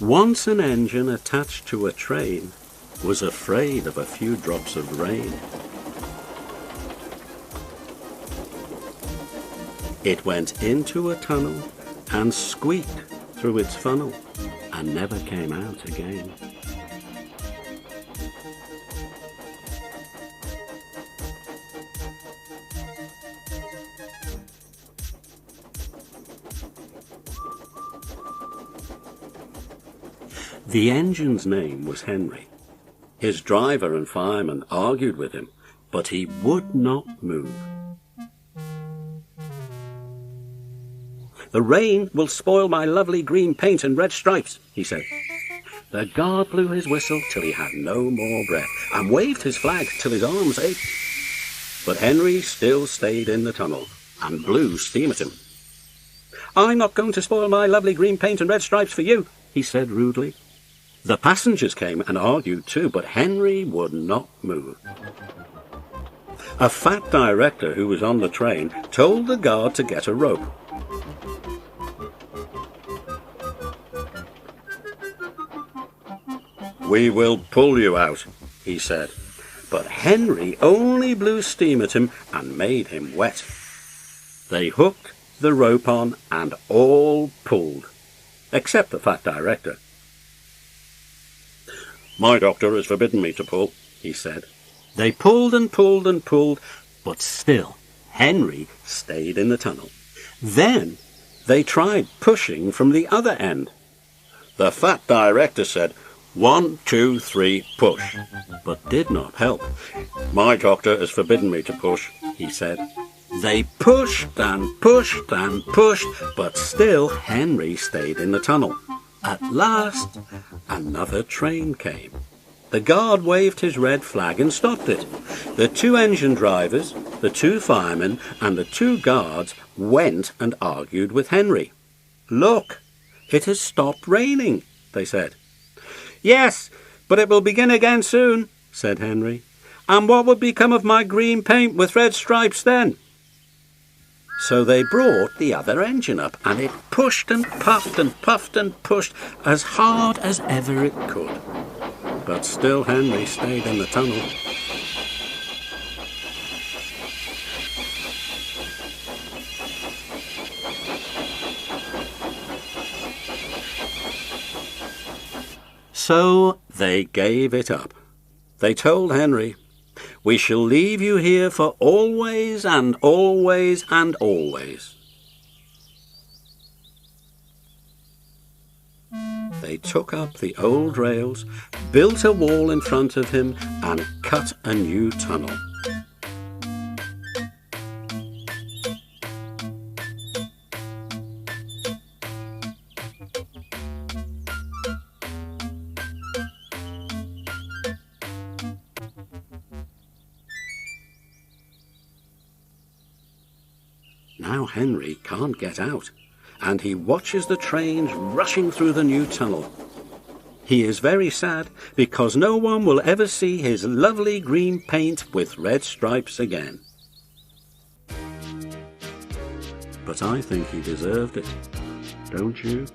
Once an engine attached to a train was afraid of a few drops of rain. It went into a tunnel and squeaked through its funnel and never came out again. The engine's name was Henry. His driver and fireman argued with him, but he would not move. "The rain will spoil my lovely green paint and red stripes," he said. The guard blew his whistle till he had no more breath and waved his flag till his arms ached. But Henry still stayed in the tunnel and blew steam at him. "I'm not going to spoil my lovely green paint and red stripes for you," he said rudely. The passengers came and argued too, but Henry would not move. A fat director who was on the train told the guard to get a rope. "We will pull you out," he said. But Henry only blew steam at him and made him wet. They hooked the rope on and all pulled, except the fat director. "My doctor has forbidden me to pull," he said. They pulled and pulled and pulled, but still Henry stayed in the tunnel. Then they tried pushing from the other end. The fat director said, "1, 2, 3, push," but did not help. "My doctor has forbidden me to push," he said. They pushed and pushed and pushed, but still Henry stayed in the tunnel. At last, another train came. The guard waved his red flag and stopped it. The 2 engine drivers, the 2 firemen, and the 2 guards went and argued with Henry. "Look, it has stopped raining," they said. "Yes, but it will begin again soon," said Henry. "And what would become of my green paint with red stripes then?" So they brought the other engine up, and it pushed and puffed and puffed and pushed as hard as ever it could. But still Henry stayed in the tunnel. So they gave it up. They told Henry, "We shall leave you here for always and always and always." They took up the old rails, built a wall in front of him, and cut a new tunnel. Now Henry can't get out, and he watches the trains rushing through the new tunnel. He is very sad because no one will ever see his lovely green paint with red stripes again. But I think he deserved it, don't you?